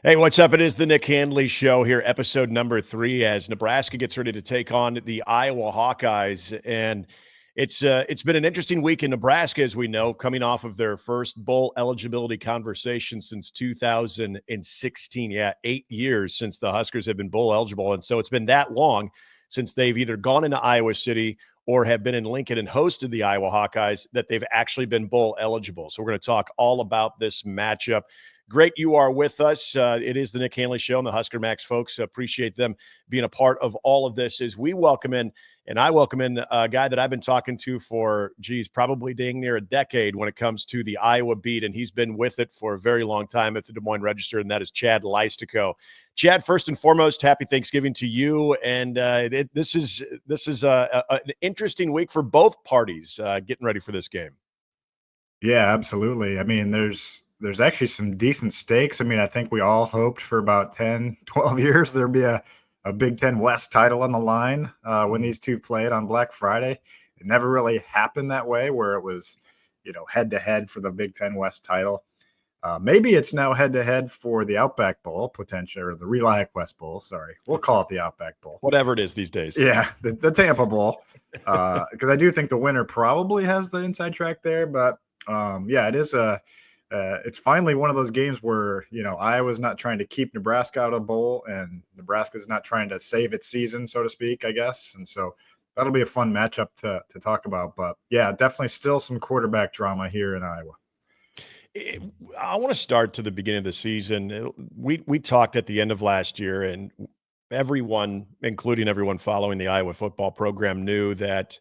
Hey, what's up? It is the Nick Handley Show here, episode number 3, as Nebraska gets ready to take on the Iowa Hawkeyes. And it's been an interesting week in Nebraska, as we know, coming off of their first bowl eligibility conversation since 2016. Yeah, 8 years since the Huskers have been bowl eligible. And so it's been that long since they've either gone into Iowa City or have been in Lincoln and hosted the Iowa Hawkeyes that they've actually been bowl eligible. So we're going to talk all about this matchup. Great you are with us. It is the Nick Handley Show and the HuskerMax folks. Appreciate them being a part of all of this as we welcome in, and I welcome in a guy that I've been talking to for, probably dang near a decade when it comes to the Iowa beat, and he's been with it for a very long time at the Des Moines Register, and that is Chad Leistikow. Chad, first and foremost, happy Thanksgiving to you, and this is an interesting week for both parties getting ready for this game. Yeah, absolutely. I mean, there's actually some decent stakes. I mean, I think we all hoped for about 10, 12 years there'd be a Big Ten West title on the line when these two played on Black Friday. It never really happened that way where it was, head-to-head for the Big Ten West title. Maybe it's now head-to-head for the Outback Bowl, potentially, or the Reliant West Bowl. Sorry. We'll call it the Outback Bowl. Whatever it is these days. Yeah, the Tampa Bowl. Because I do think the winner probably has the inside track there, but it is it's finally one of those games where, Iowa's not trying to keep Nebraska out of the bowl and Nebraska's not trying to save its season, so to speak, I guess. And so that'll be a fun matchup to talk about. But yeah, definitely still some quarterback drama here in Iowa. I want to start to the beginning of the season. We talked at the end of last year, and everyone, including everyone following the Iowa football program, knew that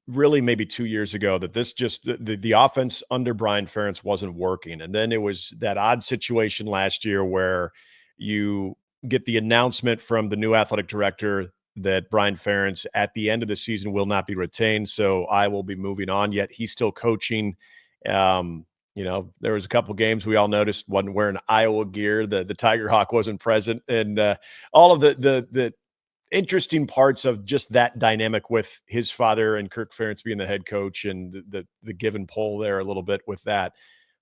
really maybe 2 years ago that this just the offense under Brian Ferentz wasn't working. And then it was that odd situation last year where you get the announcement from the new athletic director that Brian Ferentz at the end of the season will not be retained. So I will be moving on, yet he's still coaching. There was a couple games we all noticed wasn't wearing Iowa gear. The Tiger Hawk wasn't present, and all of the interesting parts of just that dynamic with his father and Kirk Ferentz being the head coach, and the give and pull there a little bit with that.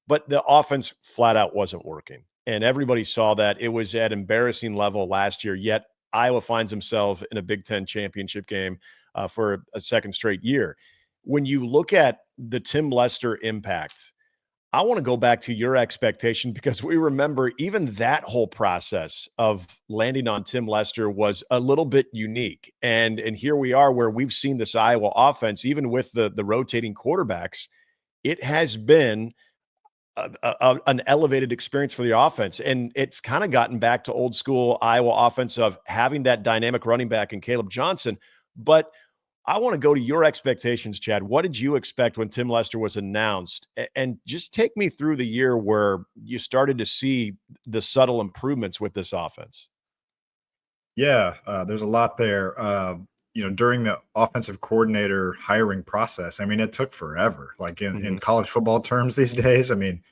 But the offense flat out wasn't working, and everybody saw that. It was at embarrassing level last year, yet Iowa finds himself in a Big Ten championship game for a second straight year. When you look at the Tim Lester impact, I want to go back to your expectation, because we remember even that whole process of landing on Tim Lester was a little bit unique. And here we are where we've seen this Iowa offense, even with the rotating quarterbacks, it has been an elevated experience for the offense. And it's kind of gotten back to old school Iowa offense of having that dynamic running back in Caleb Johnson. But I want to go to your expectations, Chad. What did you expect when Tim Lester was announced? And just take me through the year where you started to see the subtle improvements with this offense. Yeah, there's a lot there. During the offensive coordinator hiring process, I mean, it took forever. Like in college football terms these days, I mean,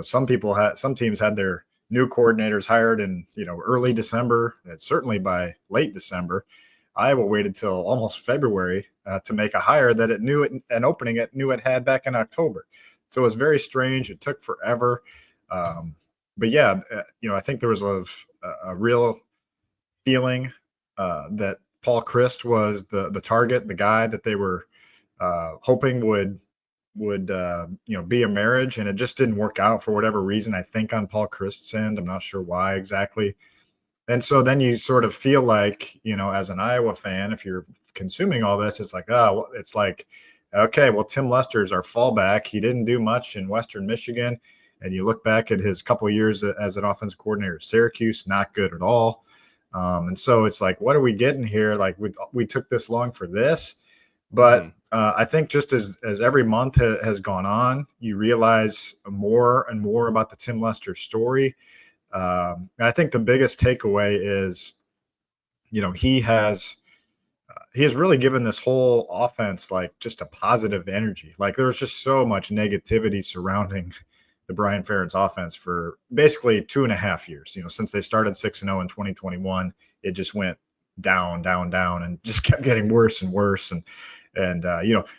some teams had their new coordinators hired in, early December, and certainly by late December. Iowa waited till almost February to make a hire that an opening it knew it had back in October. So it was very strange. It took forever. But yeah, I think there was a real feeling that Paul Chryst was the target, the guy that they were hoping would be a marriage, and it just didn't work out for whatever reason. I think on Paul Chryst's end, I'm not sure why exactly. And so then you sort of feel like, as an Iowa fan, if you're consuming all this, it's like, okay, well, Tim Lester's our fallback. He didn't do much in Western Michigan. And you look back at his couple of years as an offensive coordinator at Syracuse, not good at all. And so it's like, what are we getting here? Like we took this long for this. But I think just as every month has gone on, you realize more and more about the Tim Lester story. And I think the biggest takeaway is, he has really given this whole offense like just a positive energy. Like there was just so much negativity surrounding the Brian Ferentz offense for basically 2.5 years. Since they started 6-0 in 2021, it just went down, down, down, and just kept getting worse and worse. And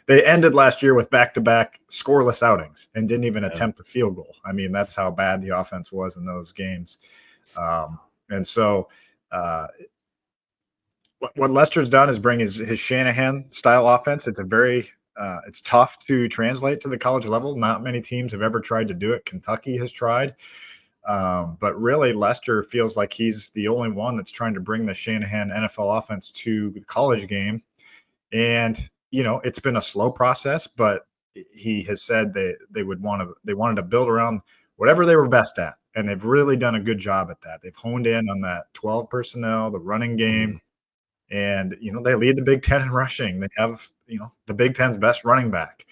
they ended last year with back-to-back scoreless outings and didn't even attempt a field goal. I mean, that's how bad the offense was in those games. And so what Lester's done is bring his Shanahan style offense. It's a very it's tough to translate to the college level. Not many teams have ever tried to do it. Kentucky has tried. But really, Lester feels like he's the only one that's trying to bring the Shanahan NFL offense to the college game. And, it's been a slow process, but he has said they wanted to build around whatever they were best at. And they've really done a good job at that. They've honed in on that 12 personnel, the running game. And, they lead the Big Ten in rushing. They have, the Big Ten's best running back.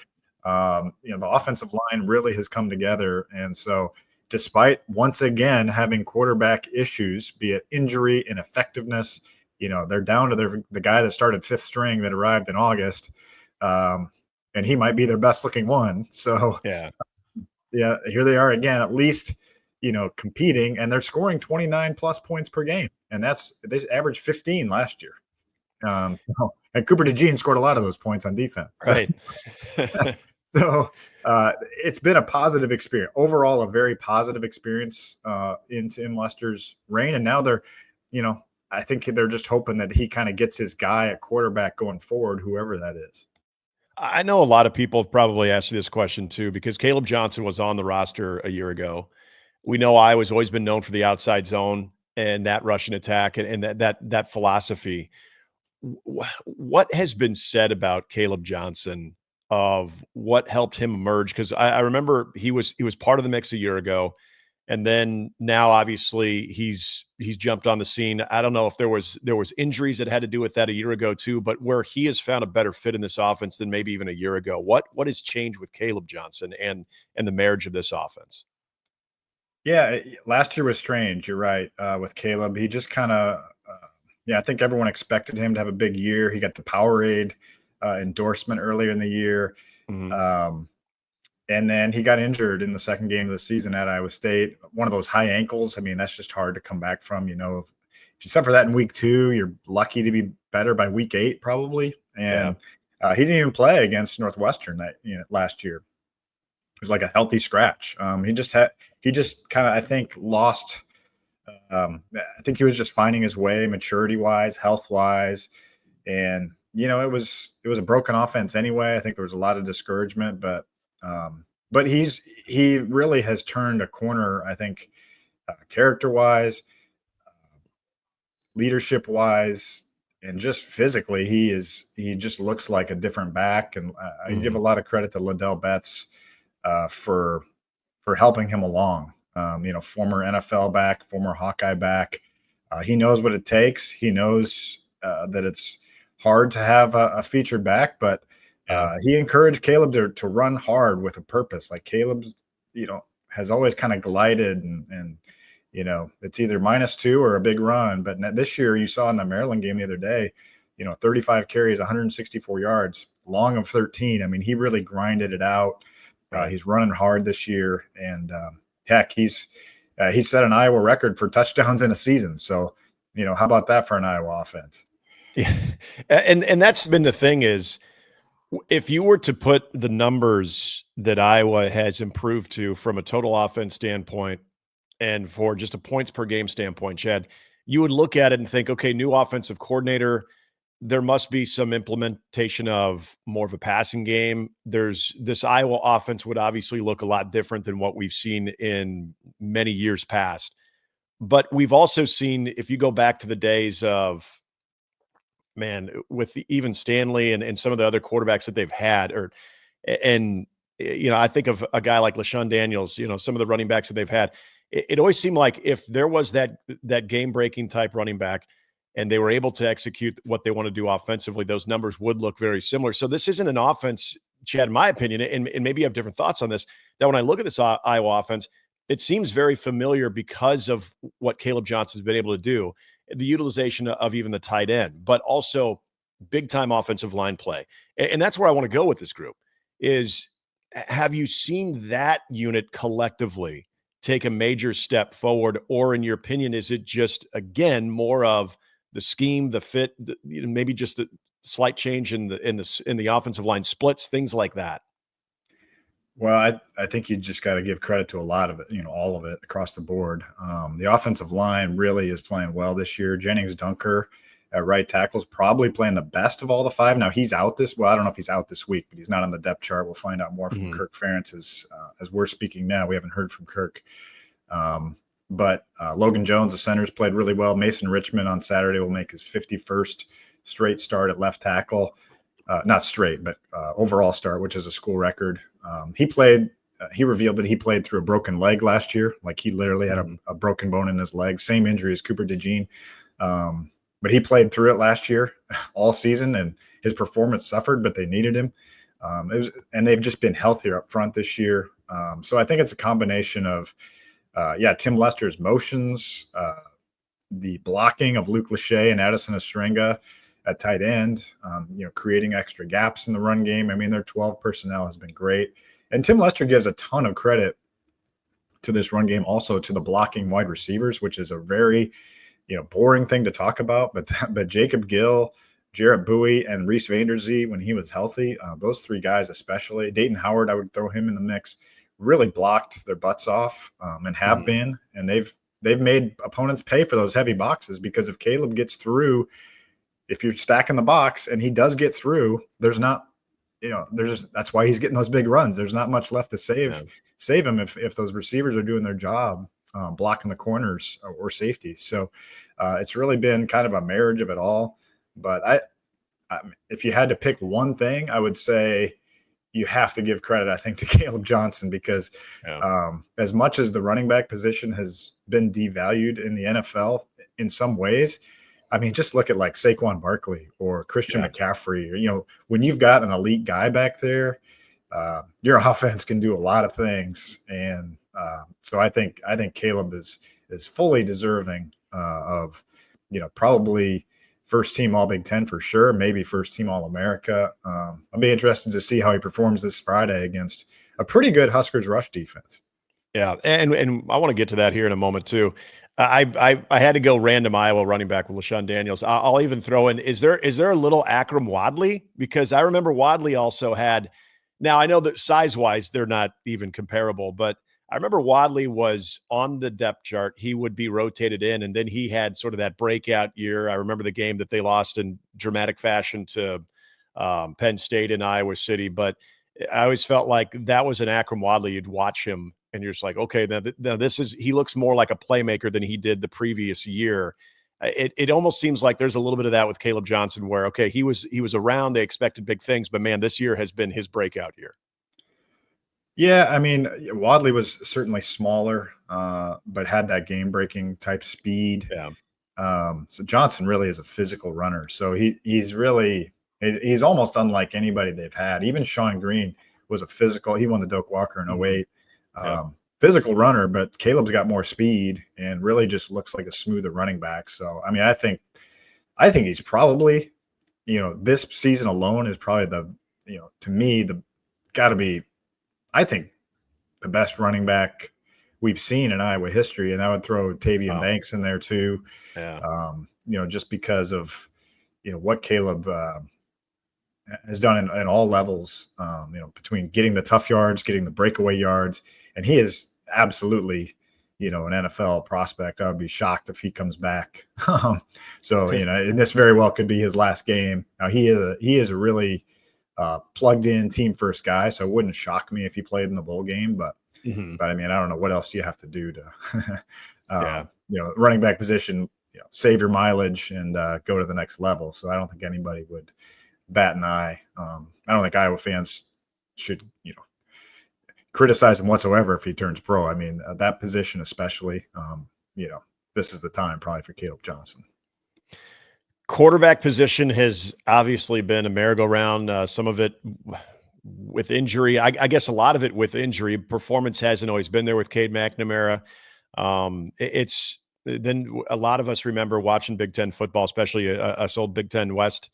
The offensive line really has come together. And so, despite once again having quarterback issues, be it injury, ineffectiveness, they're down to the guy that started fifth string that arrived in August. And he might be their best looking one. So, yeah, here they are again, at least, competing, and they're scoring 29 plus points per game. And they averaged 15 last year. And Cooper DeJean scored a lot of those points on defense. Right. So it's been a positive experience. Overall, a very positive experience in Tim Lester's reign. And now they're, I think they're just hoping that he kind of gets his guy at quarterback going forward, whoever that is. I know a lot of people have probably asked you this question too, because Caleb Johnson was on the roster a year ago. We know Iowa's always been known for the outside zone and that rushing attack and that philosophy. What has been said about Caleb Johnson of what helped him emerge? Because I remember he was part of the mix a year ago, and then now obviously he's jumped on the scene. I don't know if there was injuries that had to do with that a year ago too, but where he has found a better fit in this offense than maybe even a year ago. What has changed with Caleb Johnson and the marriage of this offense? Yeah, last year was strange. You're right. With Caleb, he just kind of, I think everyone expected him to have a big year. He got the Powerade endorsement earlier in the year. And then he got injured in the second game of the season at Iowa State. One of those high ankles. I mean, that's just hard to come back from. If you suffer that in week 2, you're lucky to be better by week 8, probably. And he didn't even play against Northwestern last year. It was like a healthy scratch. He just kind of, I think, lost. I think he was just finding his way, maturity wise, health wise, and it was a broken offense anyway. I think there was a lot of discouragement, but he really has turned a corner. I think character wise, leadership wise, and just physically, he just looks like a different back. And I give a lot of credit to Liddell Betts for helping him along. Former NFL back, former Hawkeye back. He knows what it takes. He knows that it's hard to have a featured back, but he encouraged Caleb to run hard with a purpose. Like Caleb's, has always kind of glided and it's either -2 or a big run. But this year you saw in the Maryland game the other day, 35 carries, 164 yards, long of 13. I mean, he really grinded it out. He's running hard this year, and heck, he set an Iowa record for touchdowns in a season. So, how about that for an Iowa offense? Yeah, and that's been the thing is, if you were to put the numbers that Iowa has improved to from a total offense standpoint and for just a points per game standpoint, Chad, you would look at it and think, okay, new offensive coordinator, there must be some implementation of more of a passing game. This Iowa offense would obviously look a lot different than what we've seen in many years past. But we've also seen, if you go back to the days of, with even Stanley and some of the other quarterbacks that they've had, I think of a guy like LaShawn Daniels, some of the running backs that they've had, it always seemed like if there was that game-breaking type running back and they were able to execute what they want to do offensively, those numbers would look very similar. So this isn't an offense, Chad, in my opinion, and maybe you have different thoughts on this, that when I look at this Iowa offense, it seems very familiar because of what Caleb Johnson's been able to do, the utilization of even the tight end, but also big-time offensive line play. And that's where I want to go with this group is, have you seen that unit collectively take a major step forward? Or in your opinion, is it just, again, more of the scheme, the fit, maybe just a slight change in the offensive line splits, things like that? Well, I think you just got to give credit to a lot of it, all of it across the board. The offensive line really is playing well this year. Jennings Dunker at right tackle is probably playing the best of all the five. Now he's out well, I don't know if he's out this week, but he's not on the depth chart. We'll find out more from Mhm. Kirk Ferentz as we're speaking now. We haven't heard from Kirk. But Logan Jones, the center's played really well. Mason Richmond on Saturday will make his 51st straight start at left tackle. Not straight, but overall start, which is a school record. He revealed that he played through a broken leg last year. Like he literally had Mhm. a broken bone in his leg, same injury as Cooper DeJean. But he played through it last year all season, and his performance suffered, but they needed him. And they've just been healthier up front this year. So I think it's a combination of, Tim Lester's motions, the blocking of Luke Lachey and Addison Estrenga at tight end, creating extra gaps in the run game. I mean, their 12 personnel has been great. And Tim Lester gives a ton of credit to this run game, also to the blocking wide receivers, which is a very, boring thing to talk about. But Jacob Gill, Jarrett Bowie, and Reese Vanderzee, when he was healthy, those three guys especially, Dayton Howard, I would throw him in the mix, really blocked their butts off and have Mhm. been. And they've made opponents pay for those heavy boxes, because if Caleb gets through, if you're stacking the box and he does get through, there's not, that's why he's getting those big runs. There's not much left to Yeah. save him if those receivers are doing their job, blocking the corners or safeties. So it's really been kind of a marriage of it all. But if you had to pick one thing, I would say you have to give credit, I think, to Caleb Johnson, because Yeah. as much as the running back position has been devalued in the NFL in some ways, I mean, just look at like Saquon Barkley or Christian Yeah. McCaffrey. When you've got an elite guy back there, your offense can do a lot of things. And so I think Caleb is fully deserving of, probably first team All Big Ten for sure, maybe first team All America. I'll be interested to see how he performs this Friday against a pretty good Huskers rush defense. Yeah, and I want to get to that here in a moment too. I had to go random Iowa running back with LaShawn Daniels. I'll even throw in, is there a little Akram Wadley? Because I remember Wadley also had. Now I know that size wise they're not even comparable, but I remember Wadley was on the depth chart. He would be rotated in, and then he had sort of that breakout year. I remember the game that they lost in dramatic fashion to Penn State in Iowa City, but I always felt like that was an Akram Wadley. You'd watch him and you're just like, okay, now he looks more like a playmaker than he did the previous year. It almost seems like there's a little bit of that with Caleb Johnson, where okay, he was around, they expected big things, but man, this year has been his breakout year. Yeah, I mean, Wadley was certainly smaller, but had that game-breaking type speed. Yeah. So Johnson really is a physical runner. So he's almost unlike anybody they've had. Even Sean Green was a physical. He won the Doak Walker in Mhm. 08. Yeah. Physical runner, but Caleb's got more speed and really just looks like a smoother running back. So I mean, I think he's probably, this season alone is probably to me, the got to be, I think, the best running back we've seen in Iowa history. And I would throw Tavian Wow. Banks in there too. Yeah. Just because of, what Caleb has done in all levels, between getting the tough yards, getting the breakaway yards. And he is absolutely, an NFL prospect. I would be shocked if he comes back. So, and this very well could be his last game. Now he is a really plugged in team first guy. So it wouldn't shock me if he played in the bowl game, Mhm. but I mean, I don't know what else do you have to do to, Yeah. running back position, save your mileage and go to the next level. So I don't think anybody would bat an eye. I don't think Iowa fans should, criticize him whatsoever if he turns pro. I mean, that position especially, this is the time probably for Caleb Johnson. Quarterback position has obviously been a merry-go-round. Some of it with injury. I guess a lot of it with injury. Performance hasn't always been there with Cade McNamara. It's then a lot of us remember watching Big Ten football, especially us old Big Ten West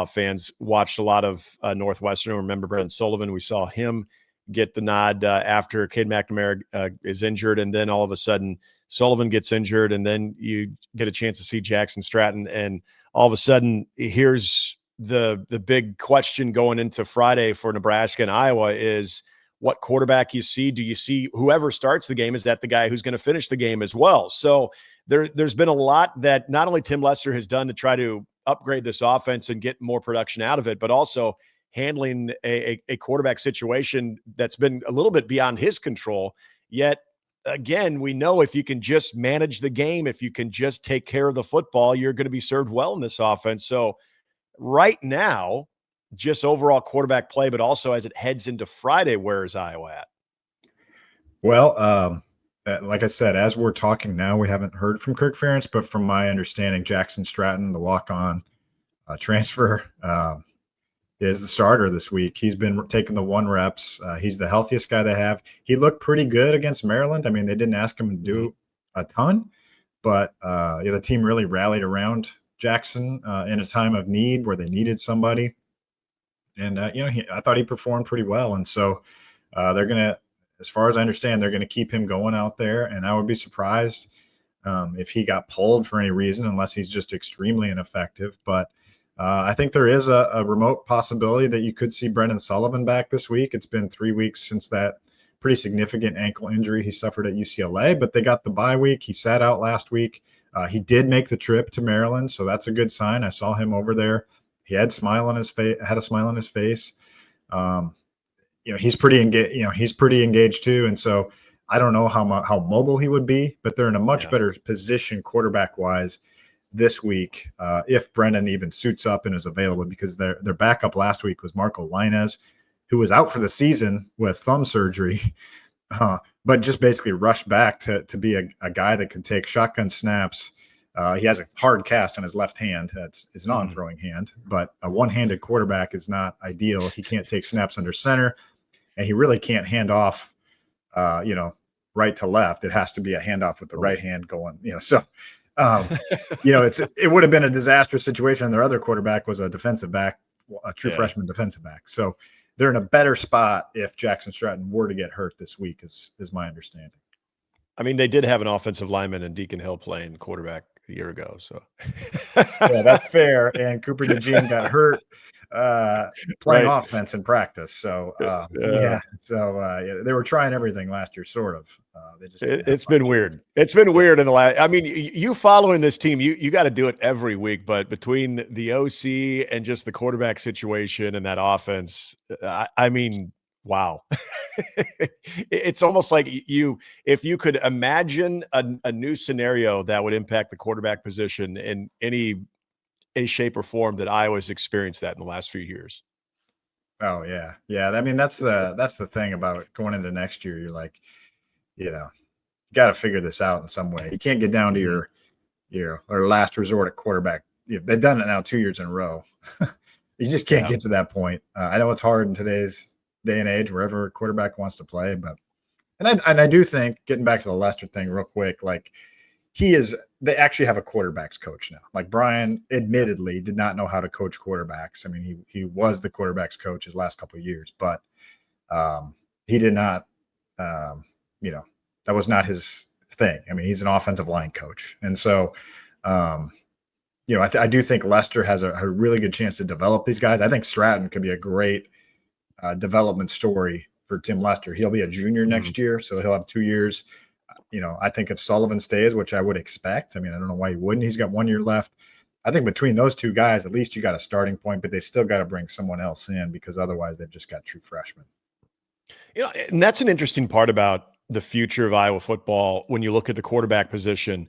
fans watched a lot of Northwestern. Remember Brent Sullivan? We saw him get the nod after Cade McNamara is injured, and then all of a sudden Sullivan gets injured, and then you get a chance to see Jackson Stratton, and all of a sudden here's the big question going into Friday for Nebraska and Iowa is what quarterback you see. Do you see whoever starts the game, is that the guy who's going to finish the game as well? So there's been a lot that not only Tim Lester has done to try to upgrade this offense and get more production out of it, but also handling a quarterback situation that's been a little bit beyond his control. Yet again, we know if you can just manage the game, if you can just take care of the football, you're going to be served well in this offense. So right now, just overall quarterback play, but also as it heads into Friday, where is Iowa at? Well, like I said, as we're talking now, we haven't heard from Kirk Ferentz, but from my understanding, Jackson Stratton, the walk-on transfer, is the starter this week. He's been taking the 1 reps. He's the healthiest guy they have. He looked pretty good against Maryland. I mean, they didn't ask him to do a ton, but the team really rallied around Jackson in a time of need where they needed somebody. And, I thought he performed pretty well. And so they're going to, as far as I understand, they're going to keep him going out there. And I would be surprised if he got pulled for any reason, unless he's just extremely ineffective. But I think there is a remote possibility that you could see Brendan Sullivan back this week. It's been 3 weeks since that pretty significant ankle injury he suffered at UCLA, but they got the bye week. He sat out last week. He did make the trip to Maryland, so that's a good sign. I saw him over there. He had a smile on his face. He's pretty engaged. He's pretty engaged too, and so I don't know how mobile he would be, but they're in a much better position quarterback wise this week if Brendan even suits up and is available, because their backup last week was Marco Linez, who was out for the season with thumb surgery, but just basically rushed back to be a guy that could take shotgun snaps. He has a hard cast on his left hand. That's his non-throwing hand, but a one-handed quarterback is not ideal. He can't take snaps under center, and he really can't hand off, right to left. It has to be a handoff with the right hand going, so it would have been a disastrous situation. Their other quarterback was a defensive back, a true freshman defensive back. So they're in a better spot if Jackson Stratton were to get hurt this week, is my understanding. I mean, they did have an offensive lineman in Deacon Hill playing quarterback a year ago. So yeah, that's fair. And Cooper DeJean got hurt playing offense in practice. So they were trying everything last year, sort of. It's been weird. It's been weird in the last. I mean, you following this team, you got to do it every week. But between the OC and just the quarterback situation and that offense, I mean, wow. It's almost like if you could imagine a new scenario that would impact the quarterback position in any shape or form, that Iowa's experienced that in the last few years. Oh yeah. Yeah. I mean, that's the thing about going into next year. You're like, you got to figure this out in some way. You can't get down to your last resort at quarterback. They've done it now 2 years in a row. You just can't get to that point. I know it's hard in today's day and age, wherever a quarterback wants to play, but I do think, getting back to the Lester thing real quick, like they actually have a quarterbacks coach now. Like, Brian admittedly did not know how to coach quarterbacks. I mean, he was the quarterbacks coach his last couple of years, but he did not, that was not his thing. I mean, he's an offensive line coach. And so, I do think Lester has a really good chance to develop these guys. I think Stratton could be a great development story for Tim Lester. He'll be a junior next year, so he'll have 2 years. I think if Sullivan stays, which I would expect, I mean, I don't know why he wouldn't. He's got 1 year left. I think between those two guys, at least you got a starting point, but they still got to bring someone else in, because otherwise they've just got true freshmen. And that's an interesting part about the future of Iowa football. When you look at the quarterback position,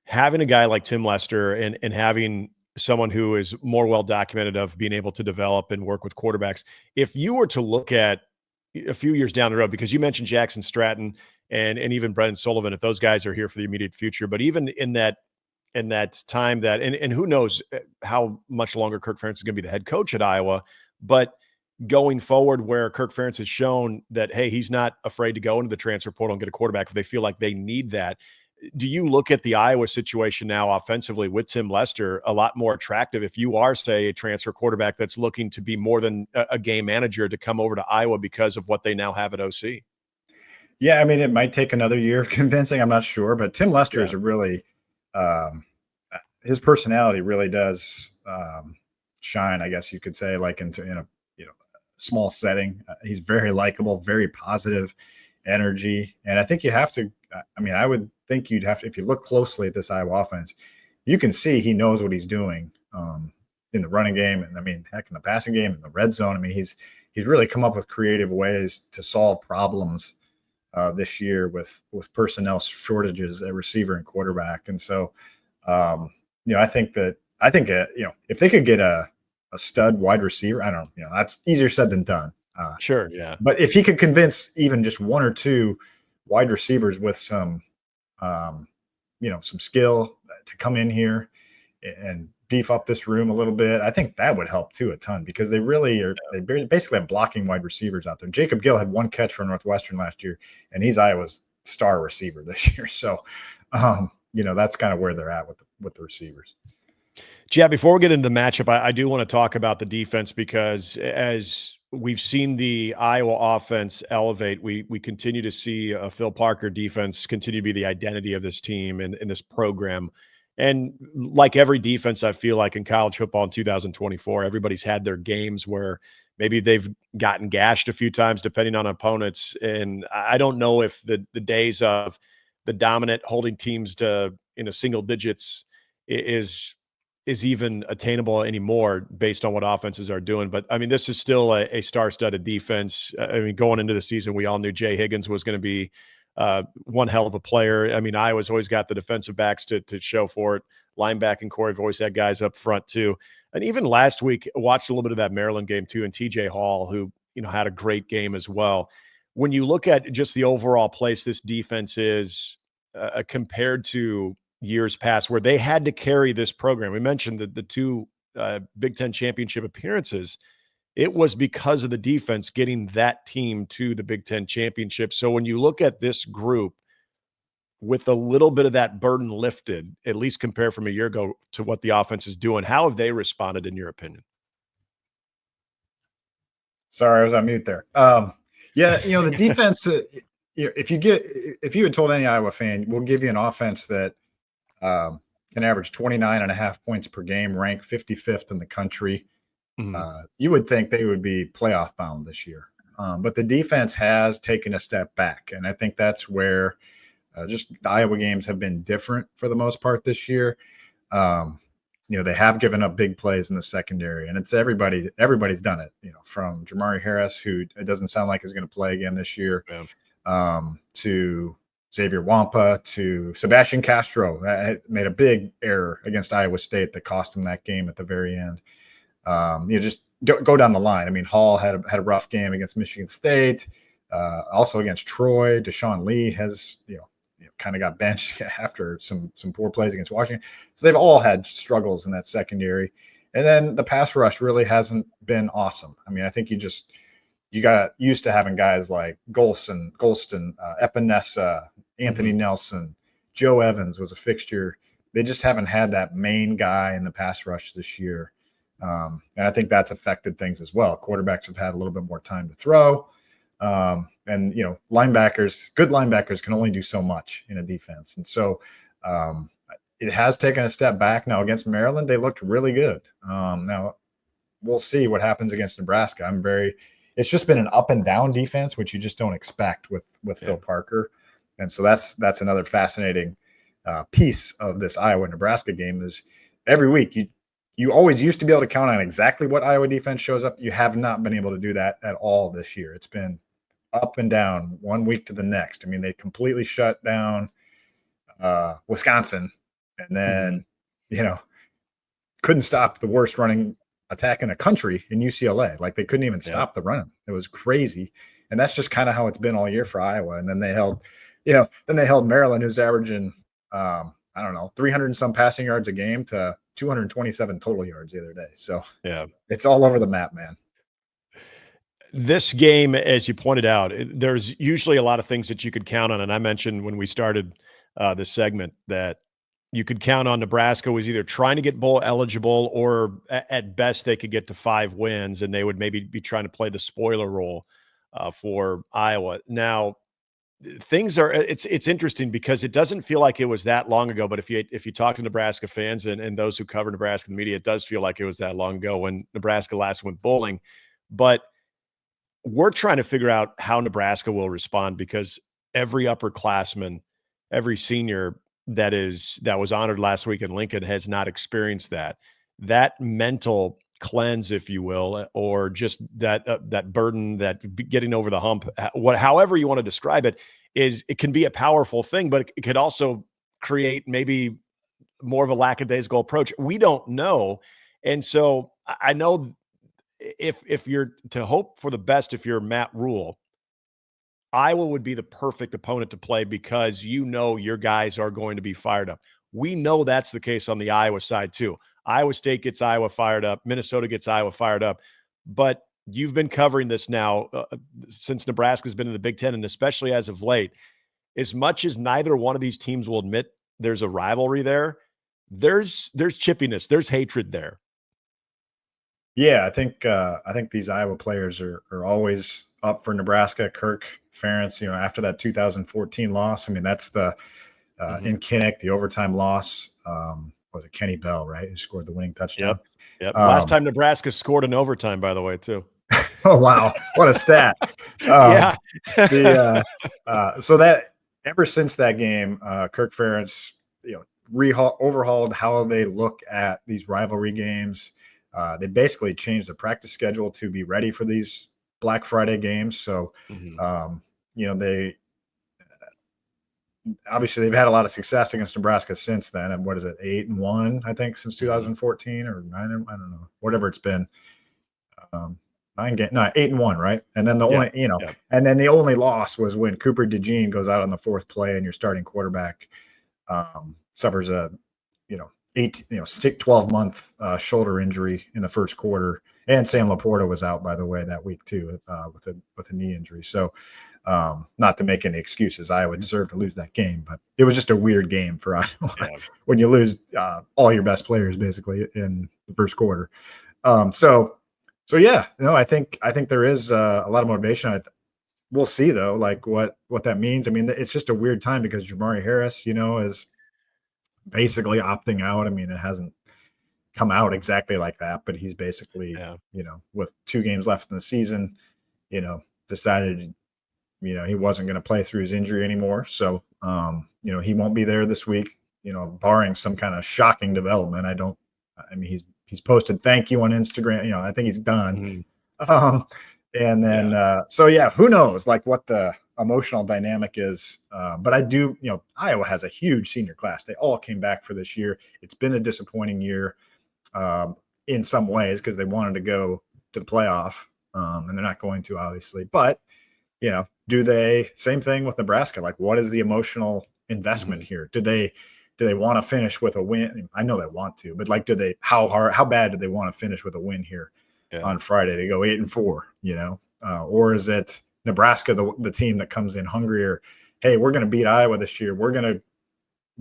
having a guy like Tim Lester and having someone who is more well documented of being able to develop and work with quarterbacks. If you were to look at a few years down the road, because you mentioned Jackson Stratton and even Brendan Sullivan, if those guys are here for the immediate future, but even in that time that, and who knows how much longer Kirk Ferentz is going to be the head coach at Iowa, but going forward, where Kirk Ferentz has shown that, hey, he's not afraid to go into the transfer portal and get a quarterback if they feel like they need that. Do you look at the Iowa situation now offensively with Tim Lester a lot more attractive if you are, say, a transfer quarterback that's looking to be more than a game manager to come over to Iowa because of what they now have at OC? Yeah, I mean, it might take another year of convincing. I'm not sure, but Tim Lester is a really his personality really does shine, I guess you could say, like in a small setting. He's very likable, very positive energy. And I think you have to, I mean, I would think you'd have to, if you look closely at this Iowa offense, you can see he knows what he's doing in the running game. And I mean, heck, in the passing game, in the red zone. I mean, he's really come up with creative ways to solve problems this year with personnel shortages at receiver and quarterback. And so, I think if they could get a stud wide receiver, I don't know, that's easier said than done. Sure. Yeah. But if he could convince even just one or two wide receivers with some skill to come in here and beef up this room a little bit, I think that would help too a ton, because they really are. They basically have blocking wide receivers out there. Jacob Gill had one catch for Northwestern last year, and he's Iowa's star receiver this year. So, that's kind of where they're at with the receivers. Chad, before we get into the matchup, I do want to talk about the defense, because as we've seen the Iowa offense elevate, we continue to see a Phil Parker defense continue to be the identity of this team and this program. And like every defense, I feel like in college football in 2024, everybody's had their games where maybe they've gotten gashed a few times depending on opponents. And I don't know if the days of the dominant holding teams to single digits is even attainable anymore based on what offenses are doing. But I mean, this is still a star-studded defense. I mean, going into the season, we all knew Jay Higgins was going to be one hell of a player. I mean, Iowa's always got the defensive backs to show for it. Linebacking core, have always had guys up front too. And even last week, watched a little bit of that Maryland game too, and TJ Hall, who had a great game as well. When you look at just the overall place this defense is compared to years past, where they had to carry this program, we mentioned that the two Big Ten championship appearances, it was because of the defense getting that team to the Big Ten championship. So when you look at this group with a little bit of that burden lifted, at least compared from a year ago to what the offense is doing, how have they responded in your opinion? Sorry, I was on mute there. The defense, if you had told any Iowa fan, we'll give you an offense that can average 29.5 points per game, rank 55th in the country, you would think they would be playoff bound this year. But the defense has taken a step back. And I think that's where just the Iowa games have been different for the most part this year. They have given up big plays in the secondary, and it's everybody's done it, from Jamari Harris, who it doesn't sound like is going to play again this year, to Xavier Wampa, to Sebastian Castro, that made a big error against Iowa State that cost him that game at the very end. Just go down the line. I mean, Hall had a rough game against Michigan State, also against Troy. Deshaun Lee has, kind of got benched after some poor plays against Washington. So they've all had struggles in that secondary. And then the pass rush really hasn't been awesome. I mean, I think you got used to having guys like Golston, Epinesa, Anthony Nelson, Joe Evans was a fixture. They just haven't had that main guy in the pass rush this year. And I think that's affected things as well. Quarterbacks have had a little bit more time to throw. And good linebackers can only do so much in a defense. And so it has taken a step back. Now against Maryland, they looked really good. Now we'll see what happens against Nebraska. It's just been an up and down defense, which you just don't expect with Phil Parker. And so that's another fascinating piece of this Iowa-Nebraska game is every week you always used to be able to count on exactly what Iowa defense shows up. You have not been able to do that at all this year. It's been up and down one week to the next. I mean, they completely shut down Wisconsin, and then, couldn't stop the worst running attack in the country in UCLA. Like they couldn't even stop the run. It was crazy. And that's just kind of how it's been all year for Iowa. And then they held Maryland, who's averaging, 300 and some passing yards a game, to 227 total yards the other day. So it's all over the map, man. This game, as you pointed out, there's usually a lot of things that you could count on. And I mentioned when we started this segment that you could count on Nebraska was either trying to get bowl eligible or at best they could get to 5 wins, and they would maybe be trying to play the spoiler role for Iowa. Now, it's interesting because it doesn't feel like it was that long ago, but if you talk to Nebraska fans and those who cover Nebraska in the media, it does feel like it was that long ago when Nebraska last went bowling. But we're trying to figure out how Nebraska will respond because every upperclassman, every senior that was honored last week in Lincoln has not experienced that. That mental cleanse, if you will, or just that burden, getting over the hump, however you want to describe it, it can be a powerful thing, but it could also create maybe more of a lackadaisical approach. We don't know. And so I know if you're to hope for the best, if you're Matt Rule, Iowa would be the perfect opponent to play because your guys are going to be fired up. We know that's the case on the Iowa side too. Iowa State gets Iowa fired up. Minnesota gets Iowa fired up. But you've been covering this now since Nebraska's been in the Big Ten, and especially as of late. As much as neither one of these teams will admit there's a rivalry there, there's chippiness, there's hatred there. Yeah, I think these Iowa players are always up for Nebraska. Kirk Ferentz, after that 2014 loss, I mean that's the in Kinnick, the overtime loss. Was it Kenny Bell, right, who scored the winning touchdown? Yep. Last time Nebraska scored in overtime, by the way, too. Oh wow, what a stat! Yeah. So that ever since that game, Kirk Ferentz, overhauled how they look at these rivalry games. They basically changed the practice schedule to be ready for these Black Friday games. So, they obviously they've had a lot of success against Nebraska since then. And what is it, 8-1, I think, since 2014 or 9? I don't know, whatever it's been. 8-1, right? And then and then the only loss was when Cooper DeJean goes out on the fourth play and your starting quarterback suffers a 12-month shoulder injury in the first quarter. And Sam Laporta was out, by the way, that week too, with a knee injury. So not to make any excuses, Iowa deserved to lose that game, but it was just a weird game for Iowa when you lose all your best players basically in the first quarter. So yeah, I think there is a lot of motivation. We'll see though, like what that means. I mean, it's just a weird time because Jamari Harris, is basically opting out. I mean, it hasn't come out exactly like that, but he's basically, with 2 games left in the season, decided, he wasn't going to play through his injury anymore. So, he won't be there this week, barring some kind of shocking development. He's posted thank you on Instagram. I think he's done. And then, so yeah, who knows like what the emotional dynamic is. But I do, Iowa has a huge senior class. They all came back for this year. It's been a disappointing year in some ways because they wanted to go to the playoff and they're not going to, obviously. But, do they, same thing with Nebraska, like what is the emotional investment here? Do they want to finish with a win? I know they want to, but like, how bad do they want to finish with a win here on Friday to go 8-4, or is it Nebraska, the team that comes in hungrier? Hey, we're going to beat Iowa this year. We're going to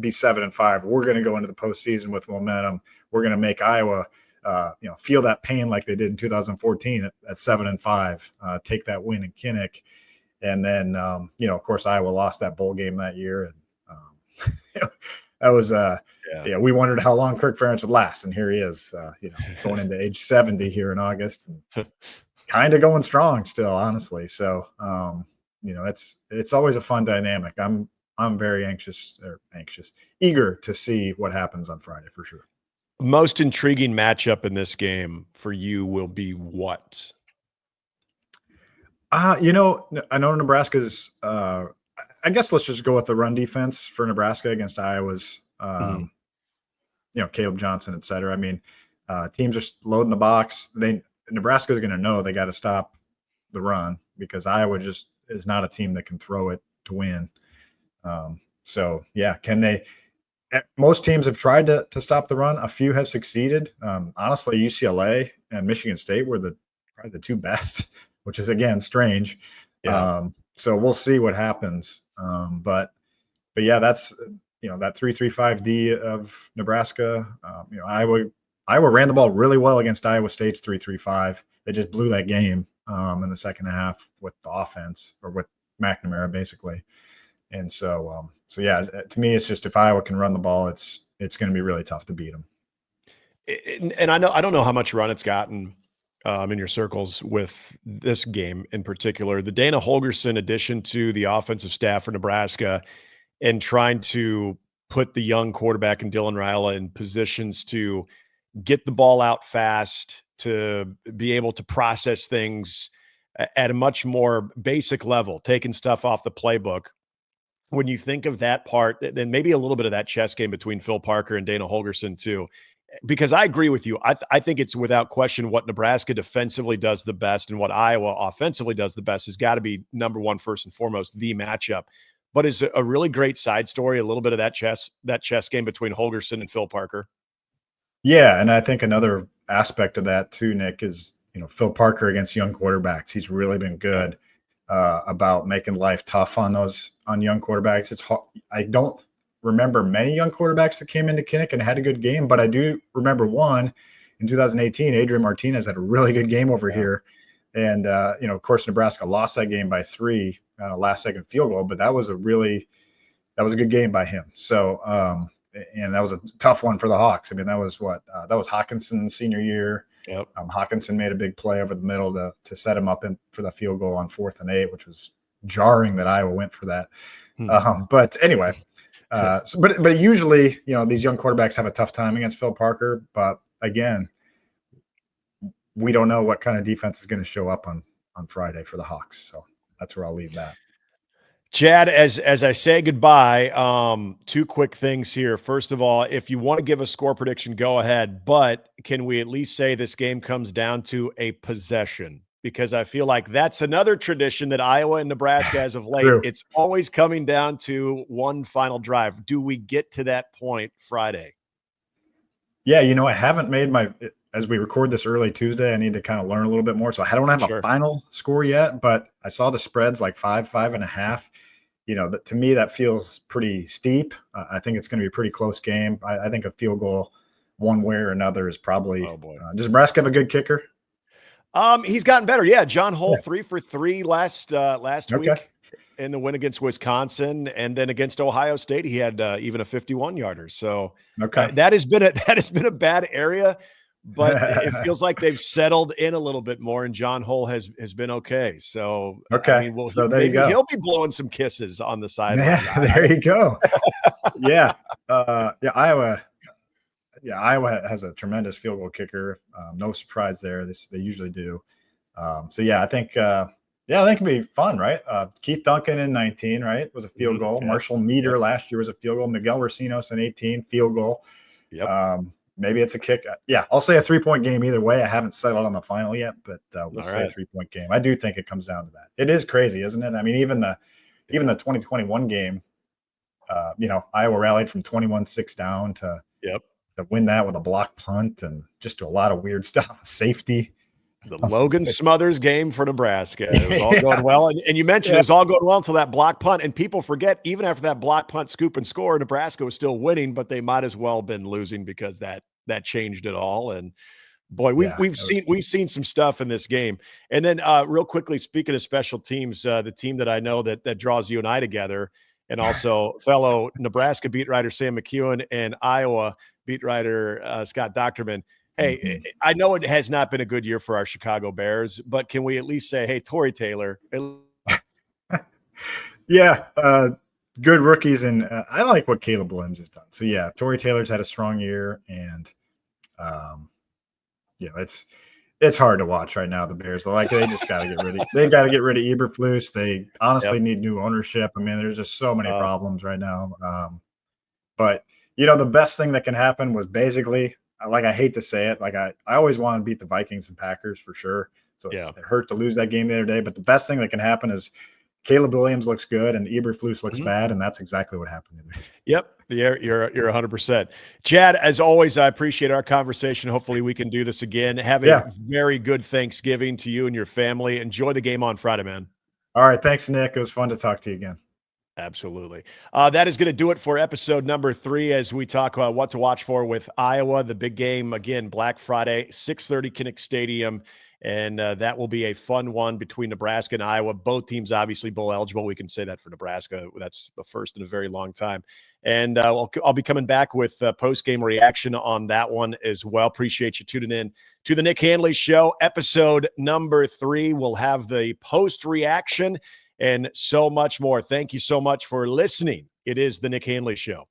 be 7-5. We're going to go into the postseason with momentum. We're going to make Iowa, feel that pain like they did in 2014 at 7-5. Take that win in Kinnick, and then of course Iowa lost that bowl game that year, and that was we wondered how long Kirk Ferentz would last, and here he is, going into age 70 here in August, and kind of going strong still, honestly. So it's always a fun dynamic. I'm very eager to see what happens on Friday for sure. Most intriguing matchup in this game for you will be what? I know Nebraska's. I guess let's just go with the run defense for Nebraska against Iowa's. Caleb Johnson, et cetera. I mean, teams are loading the box. Nebraska's going to know they got to stop the run because Iowa just is not a team that can throw it to win. So yeah, can they? Most teams have tried to stop the run. A few have succeeded. Honestly, UCLA and Michigan State were probably the 2 best, which is again strange. So we'll see what happens. But yeah, that's that 3-3-5D of Nebraska. Iowa ran the ball really well against Iowa State's 3-3-5. They just blew that game in the second half with the offense, or with McNamara basically. And so yeah, to me, it's just if Iowa can run the ball, it's going to be really tough to beat them. And I don't know how much run it's gotten in your circles with this game in particular. The Dana Holgerson addition to the offensive staff for Nebraska and trying to put the young quarterback in Dylan Raiola in positions to get the ball out fast, to be able to process things at a much more basic level, taking stuff off the playbook. When you think of that part, then maybe a little bit of that chess game between Phil Parker and Dana Holgerson too, because I agree with you. I think it's without question what Nebraska defensively does the best and what Iowa offensively does the best has got to be number one, first and foremost, the matchup. But is a really great side story, a little bit of that chess game between Holgerson and Phil Parker. Yeah, and I think another aspect of that too, Nick, is Phil Parker against young quarterbacks. He's really been good about making life tough on young quarterbacks. It's hard. I don't remember many young quarterbacks that came into Kinnick and had a good game, but I do remember one in 2018. Adrian Martinez had a really good game over here, and of course Nebraska lost that game by 3 on a last-second field goal, but that was a good game by him. So, and that was a tough one for the Hawks. I mean, that was Hawkinson's senior year. Yep. Hawkinson made a big play over the middle to set him up for the field goal on 4th and 8, which was jarring that Iowa went for that. But anyway, but usually, these young quarterbacks have a tough time against Phil Parker. But again, we don't know what kind of defense is going to show up on Friday for the Hawks. So that's where I'll leave that. Chad, as I say goodbye, 2 quick things here. First of all, if you want to give a score prediction, go ahead. But can we at least say this game comes down to a possession? Because I feel like that's another tradition that Iowa and Nebraska as of late. True. It's always coming down to one final drive. Do we get to that point Friday? Yeah, I haven't made as we record this early Tuesday, I need to kind of learn a little bit more. So I don't have a final score yet, but I saw the spreads like 5.5. To me, that feels pretty steep. I think it's going to be a pretty close game. I think a field goal one way or another is probably. Oh boy. Does Nebraska have a good kicker? He's gotten better. Yeah. John Hull, 3 for 3 last week in the win against Wisconsin, and then against Ohio State, he had even a 51-yarder. So that has been a bad area. But it feels like they've settled in a little bit more, and John Hull has been okay. So, I mean, so there you go. He'll be blowing some kisses on the sideline. Yeah, there you go. Iowa has a tremendous field goal kicker. No surprise there. They usually do. I think it'd be fun, right? Keith Duncan in 19, right, was a field goal. Yeah. Marshall Meader last year was a field goal. Miguel Racinos in 18, field goal. Yep. Maybe it's a kick. Yeah, I'll say a 3-point game either way. I haven't settled on the final yet, but we'll say a 3-point game. I do think it comes down to that. It is crazy, isn't it? I mean, even the 2021 game, Iowa rallied from 21-6 down to win that with a block punt and just do a lot of weird stuff. Safety. The Logan Smothers game for Nebraska. It was all going well. And you mentioned it was all going well until that block punt. And people forget, even after that block punt, scoop, and score, Nebraska was still winning, but they might as well have been losing because that changed it all. And boy, we've seen some stuff in this game. And then real quickly, speaking of special teams, the team that I know that draws you and I together, and also fellow Nebraska beat writer Sam McEwen and Iowa beat writer Scott Docterman. Hey, I know it has not been a good year for our Chicago Bears, but can we at least say, hey, Tory Taylor? Good rookies, and I like what Caleb Williams has done. So, yeah, Tory Taylor's had a strong year, and, it's hard to watch right now, the Bears. They just got to get rid of – they've got to get rid of Eberflus. They honestly need new ownership. I mean, there's just so many problems right now. But, the best thing that can happen was basically – I hate to say it, I always want to beat the Vikings and Packers for sure. So it hurt to lose that game the other day. But the best thing that can happen is Caleb Williams looks good and Eberflus looks bad, and that's exactly what happened to me. Yep, you're 100%. Chad, as always, I appreciate our conversation. Hopefully we can do this again. Have a very good Thanksgiving to you and your family. Enjoy the game on Friday, man. All right, thanks, Nick. It was fun to talk to you again. Absolutely. That is going to do it for episode number 3 as we talk about what to watch for with Iowa. The big game, again, Black Friday, 6:30 Kinnick Stadium. And that will be a fun one between Nebraska and Iowa. Both teams obviously bowl eligible. We can say that for Nebraska. That's the first in a very long time. And I'll be coming back with post-game reaction on that one as well. Appreciate you tuning in to the Nick Handley Show, episode number 3. We'll have the post-reaction and so much more. Thank you so much for listening. It is the Nick Handley Show.